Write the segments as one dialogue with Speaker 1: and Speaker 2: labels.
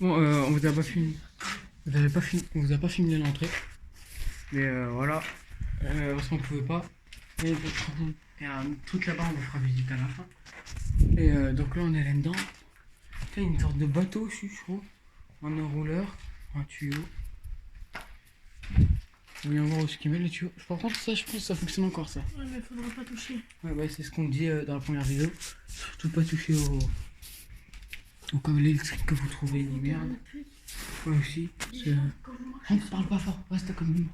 Speaker 1: Bon, on vous a pas filmé. On vous a pas filmé l'entrée. Mais voilà. Parce qu'on pouvait pas. Et donc, il y a un truc là-bas, on vous fera visiter à la fin. Et donc là, on est là-dedans. Il y a une sorte de bateau aussi, je trouve. Un enrouleur, un tuyau. On vient voir où ce qu'il met le tuyau. Par contre, ça, je pense que ça fonctionne encore, ça.
Speaker 2: Ouais, mais faudra pas toucher.
Speaker 1: Ouais, c'est ce qu'on dit dans la première vidéo. Surtout pas toucher au câble électrique que vous trouvez ni merde. Ouais, aussi. Parle pas fort, reste comme nous.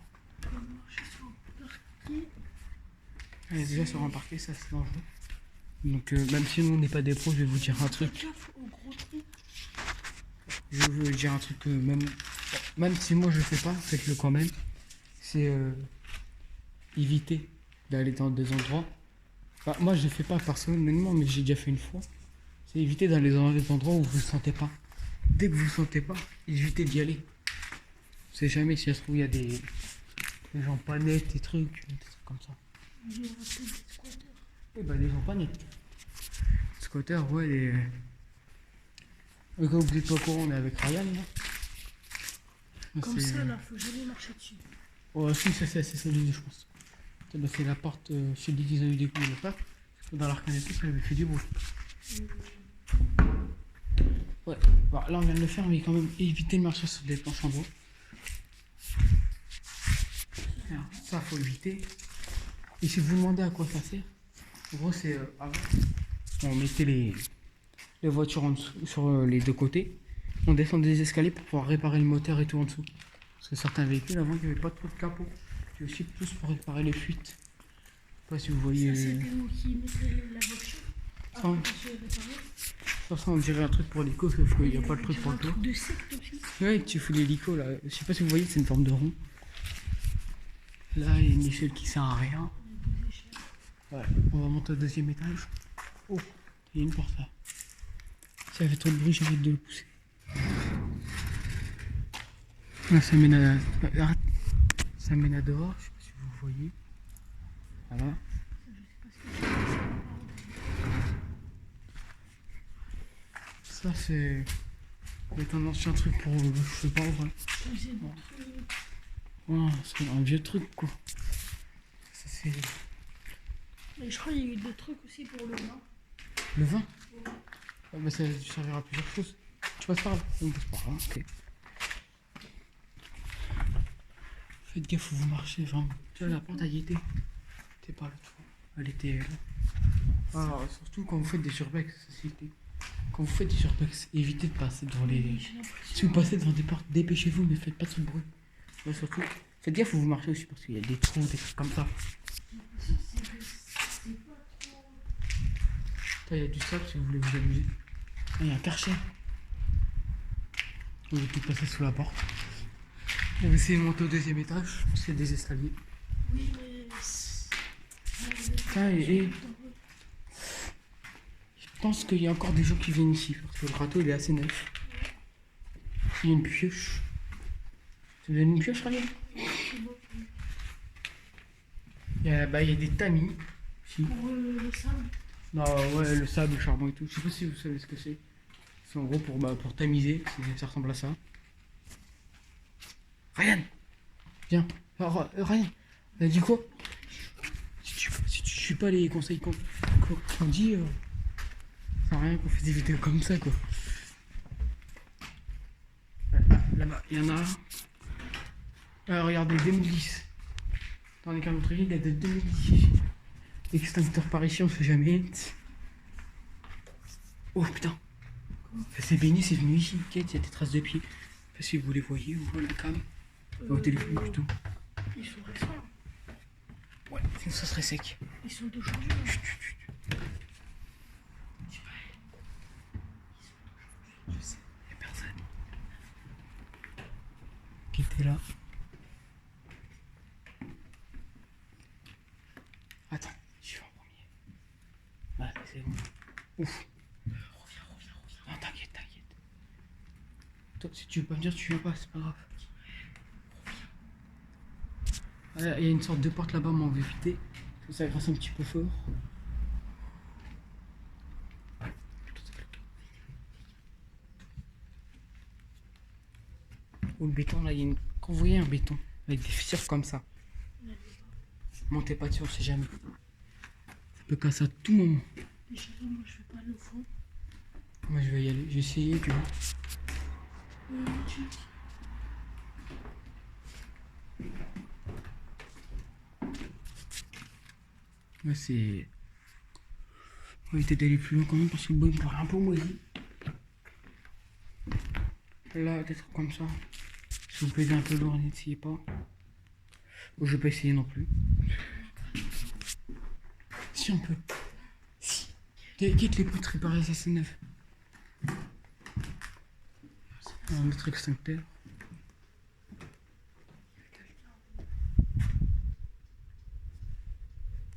Speaker 1: Allez, déjà sur un parquet, ça c'est dangereux. Donc, même si nous on n'est pas des pros, je vais vous dire un truc. Je veux vous dire un truc que même si moi je fais pas, faites-le quand même. C'est éviter d'aller dans des endroits. Enfin, moi je le fais pas personnellement, mais j'ai déjà fait une fois. C'est éviter d'aller dans des endroits où vous ne sentez pas. Dès que vous ne sentez pas, évitez d'y aller. Vous savez jamais si ça se trouve il y a des gens pas nets, des trucs comme ça.
Speaker 2: Il y aura peut-être des squatteurs.
Speaker 1: Eh ben, des gens pas nets. Squatteurs, ouais, les. Quand vous n'êtes pas au courant, on est avec Ryan là.
Speaker 2: Comme ça, là, faut jamais marcher dessus.
Speaker 1: Oh, si, ça c'est assez solide, je pense. C'est la porte chez Didi, ils ont eu des coups de pas. Dans l'arcane et tout, ça avait fait du bruit. Ouais, bon, là on vient de le faire, mais quand même éviter de marcher sur des planches en bois. Alors, ça, faut éviter. Et si vous vous demandez à quoi ça sert, en gros, c'est avant, on mettait les voitures en dessous, sur les deux côtés. On descend des escaliers pour pouvoir réparer le moteur et tout en dessous. Parce que certains véhicules, avant, il n'y avait pas trop de capot. C'est aussi plus pour réparer les fuites. Je sais pas si vous voyez.
Speaker 2: Ça, c'était nous qui mettions la voiture.
Speaker 1: Ça, on dirait un truc pour l'hélico, sauf qu'il n'y a pas le truc pour le tour.
Speaker 2: De secte aussi.
Speaker 1: Ouais, tu fous l'hélico là. Je sais pas si vous voyez, c'est une forme de rond. Là, il y a une échelle qui sert à rien. Ouais, on va monter au deuxième étage. Oh, il y a une porte là. Si ça fait trop de bruit, j'arrête de le pousser. Là, ça mène à. Arrête. Ça mène à dehors, je sais pas si vous voyez. Voilà. Ça, c'est. C'est un ancien truc pour. Je sais pas en vrai. Ouais, c'est un vieux truc quoi. Ça, c'est.
Speaker 2: Mais je crois qu'il y a eu des trucs aussi pour le vin.
Speaker 1: Le vin? Ah bah ça servira à plusieurs choses. Tu passes par là? On passe par là, ok. Faites gaffe où vous marchez, vraiment. Tu vois, la porte, elle y était. T'es pas l'autre fois. Elle était là. Ah, surtout quand vous faites des surbex, quand vous faites des surbex, évitez de passer devant les. Si vous passez devant des portes, dépêchez-vous, mais faites pas trop de bruit. Ouais, surtout, faites gaffe où vous marchez aussi, parce qu'il y a des trous, des trucs comme ça. Là, il y a du sable si vous voulez vous amuser. Ah, il y a un karcher. Vous pouvez tout passer sous la porte. On va essayer de monter au deuxième étage, parce qu'il y a des escaliers.
Speaker 2: Oui, mais.
Speaker 1: Ah, et je pense qu'il y a encore des gens qui viennent ici, parce que le râteau il est assez neuf. Il y a une pioche. Tu veux une pioche, Ryan? Il y a des tamis. Si.
Speaker 2: Pour le sable.
Speaker 1: Non, ouais, le sable, le charbon et tout. Je sais pas si vous savez ce que c'est. C'est en gros pour tamiser, ça ressemble à ça. Ryan! Viens. Ryan, elle a dit quoi? Si tu suis pas les conseils qu'on dit, ça sert à rien qu'on fait des vidéos comme ça, quoi. Là-bas, il y en a un. Regardez, 2010. Dans les calendriers, il date de 2010. Extincteur par ici, on sait jamais. Oh putain. C'est béni, c'est venu ici. Kate, il y a des traces de pieds. Je sais pas si vous les voyez, ou la cam. Au téléphone plutôt.
Speaker 2: Ils sont récents.
Speaker 1: Ouais, sinon ça serait sec.
Speaker 2: Ils sont d'aujourd'hui.
Speaker 1: Chut, chut, chut. Je sais, il n'y a personne. Qui était là? Attends, je vais en premier. Voilà, c'est bon. Ouf. Reviens. Non, t'inquiète. Toi, si tu veux pas me dire, tu viens pas, c'est pas grave. Il y a une sorte de porte là-bas, mais on va éviter. Ça grasse un petit peu fort. Ou le béton, là, il y a une... Quand vous voyez un béton, avec des fissures comme ça, montez pas dessus, on sait jamais. Ça peut casser à tout moment.
Speaker 2: Déjà, moi, je vais pas le fond.
Speaker 1: Moi, je vais y aller. Je vais essayer, tu vois.
Speaker 2: Tu...
Speaker 1: Ouais, c'est... On va essayer d'aller plus loin quand même parce que le bois il me paraît un peu moisi. Là, des trucs comme ça. Si vous pesez un peu lourd, n'essayez pas. Ou je vais pas essayer non plus. Si on peut. Si. Quitte les poutres réparées, ça c'est neuf. Un autre extincteur.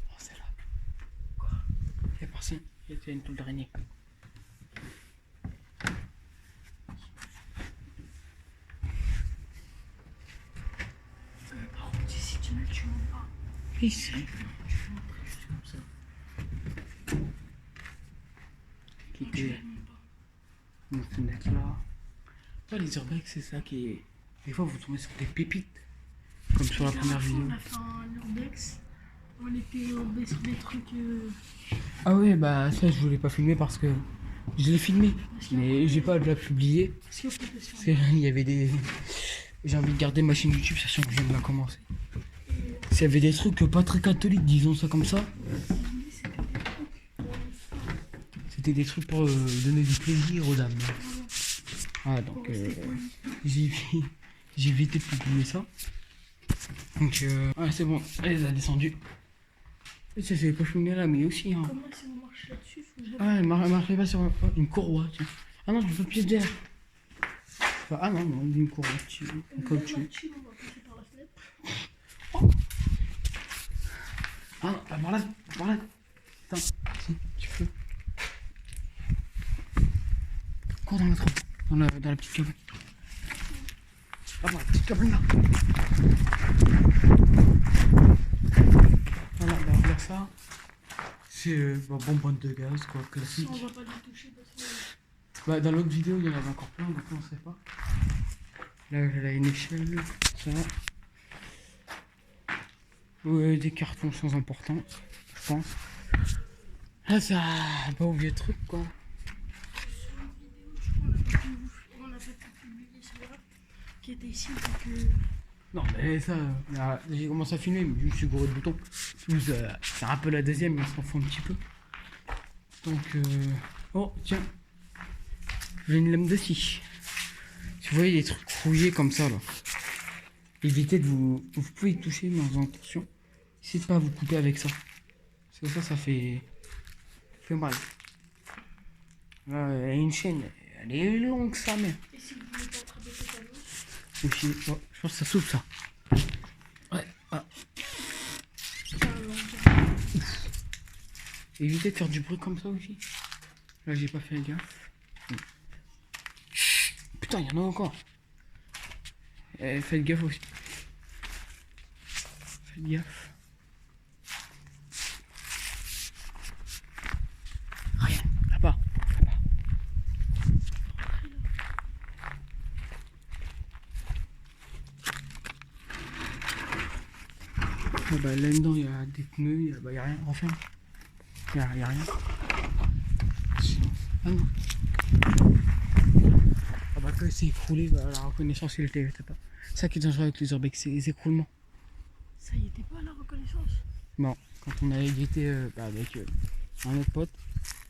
Speaker 1: Oh, c'est là. Quoi? Il y a personne. Il y a une toile d'araignée.
Speaker 2: Par contre, si tu mets, tu montes pas.
Speaker 1: Oui, c'est vrai.
Speaker 2: Tu fais entrer juste comme ça.
Speaker 1: Qui
Speaker 2: Tu
Speaker 1: était
Speaker 2: montes pas.
Speaker 1: une fenêtre là. Toi, les urbex, c'est ça qui est. Des fois, vous tombez sur des pépites. Comme sur la première vidéo.
Speaker 2: On a fait un urbex. On était sur des trucs.
Speaker 1: Ah ouais, bah ça, je voulais pas filmer parce que je l'ai filmé. Mais j'ai pas de la publier.
Speaker 2: Si on peut te sur
Speaker 1: Parce qu'il y avait des. J'ai envie de garder ma chaîne YouTube, sachant que je viens de la commencer. S'il y avait des trucs pas très catholiques, disons ça comme ça. C'était des trucs pour donner du plaisir aux dames. Ah, donc j'ai évité de publier ça. Donc, ouais, c'est bon, elle a descendu. Et ça, c'est pas filmé là, mais aussi. Hein.
Speaker 2: Comment si on marche là-dessus, faut que je...
Speaker 1: Ah, elle marchait pas sur une courroie, tiens. Ah non, je veux pas de pièce d'air. Enfin, ah non, non, une courroie, en caoutchouc.
Speaker 2: On va passer par la fenêtre.
Speaker 1: Oh. Ah non, par là, par là. Attends, si, tu peux. Cours dans l'autre, dans la petite cabane. Ah, dans la petite cabane là. Voilà, derrière ça, c'est bonbonne de gaz, quoi, classique.
Speaker 2: On va pas les toucher parce que...
Speaker 1: Bah, dans l'autre vidéo, il y en avait encore plein, donc on sait pas. Là, elle a une échelle, ça. Ouais, des cartons sans importance, je pense. Là, ça a pas oublié de truc, quoi.
Speaker 2: Sur une vidéo, je crois, on a pas pu publier celui-là qui était ici, donc...
Speaker 1: Non, mais ça, là, j'ai commencé à filmer, mais je me suis gouré de boutons. C'est un peu la deuxième, mais on s'en fout un petit peu. Donc, oh, tiens. J'ai une lame de scie. Si vous voyez des trucs rouillés comme ça, là, évitez de vous... Vous pouvez y toucher, mais en faisant attention. Essayez de pas vous couper avec ça. Parce que ça fait mal. Là, il y a une chaîne, elle est longue, ça, mais...
Speaker 2: Et si vous voulez pas attraper cette annonce,
Speaker 1: Aussi, oh, je pense que ça s'ouvre, ça. Ouais, ah.
Speaker 2: c'est un long.
Speaker 1: Évitez de faire du bruit comme ça aussi. Là, j'ai pas fait gaffe. Putain, il y en a encore. Faites gaffe aussi. Faites gaffe. Rien, là-bas. Ah bah, là-dedans, il y a des pneus, il y a rien. Referme. Il y a rien. Ah non. Ah bah, quand il s'est écroulé, bah, la reconnaissance, il était pas. C'est ça qui est dangereux avec les urbex, c'est les écroulements.
Speaker 2: Ça y était pas la reconnaissance.
Speaker 1: Non, quand on avait été avec un autre pote,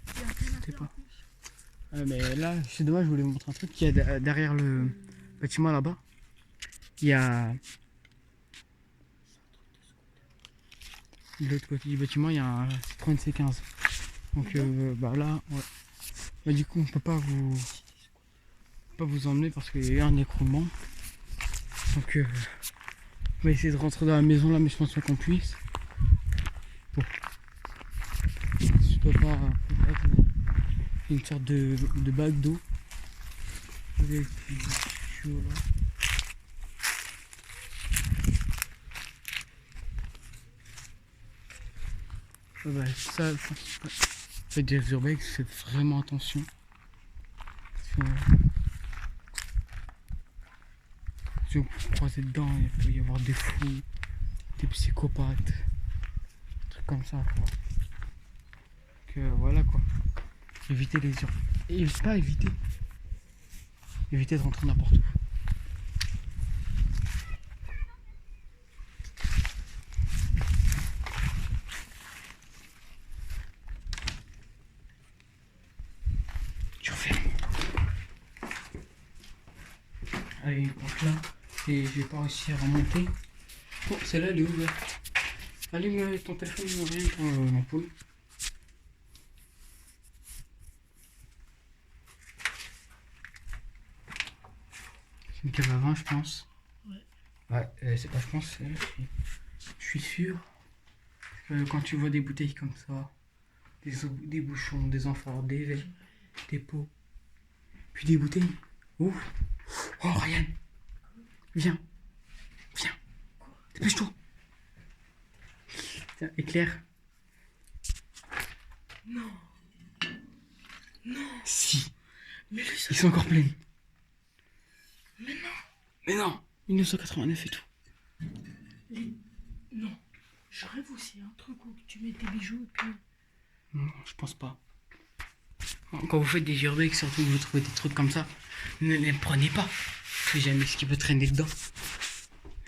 Speaker 2: Il y a un peu
Speaker 1: c'était pas.
Speaker 2: en plus.
Speaker 1: Mais là, c'est dommage, je voulais vous montrer un truc. Il y a derrière le bâtiment là-bas, il y a. De l'autre côté du bâtiment, il y a un Citroën C15. Donc bah là, ouais. Bah, du coup, on peut pas vous emmener parce qu'il y a eu un écroulement. Donc on va essayer de rentrer dans la maison là, mais je pense pas qu'on puisse. Bon. Je peux pas. Une sorte de bague d'eau. Avec du tuyau là. Ouais, bah, ça, je pense que faites des urbex, faites vraiment attention. Si vous croisez dedans, il peut y avoir des fous, des psychopathes, des trucs comme ça, quoi. Que voilà, quoi. Évitez les urnes. Et pas éviter. Évitez de rentrer n'importe où. Tu refermes. Allez, donc là, et j'ai pas réussi à remonter. Oh, celle-là, elle est ouverte. Allume ton téléphone, il rien pour l'ampoule. C'est une cave à vin, je pense.
Speaker 2: Ouais.
Speaker 1: Ouais, c'est pas, je pense, je suis sûr que quand tu vois des bouteilles comme ça, des bouchons, des amphores, des verres, des pots, puis des bouteilles. Oh, oh, Ryan, viens, viens, dépêche-toi. Tiens, éclaire.
Speaker 2: Non. Non.
Speaker 1: Si,
Speaker 2: Mais lui, ça...
Speaker 1: ils sont encore pleins.
Speaker 2: Mais non.
Speaker 1: Mais non, 1989 et tout.
Speaker 2: Non. Je rêve aussi un truc où tu mets tes bijoux et puis...
Speaker 1: Non, je pense pas. Quand vous faites des urbex, surtout que vous trouvez des trucs comme ça, ne les prenez pas. Je sais jamais ce qui peut traîner dedans.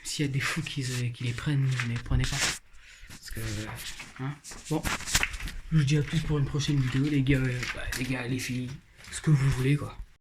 Speaker 1: S'il y a des fous qui les prennent, ne les prenez pas. Parce que... Hein, bon. Je vous dis à plus pour une prochaine vidéo, les gars, les filles, ce que vous voulez, quoi.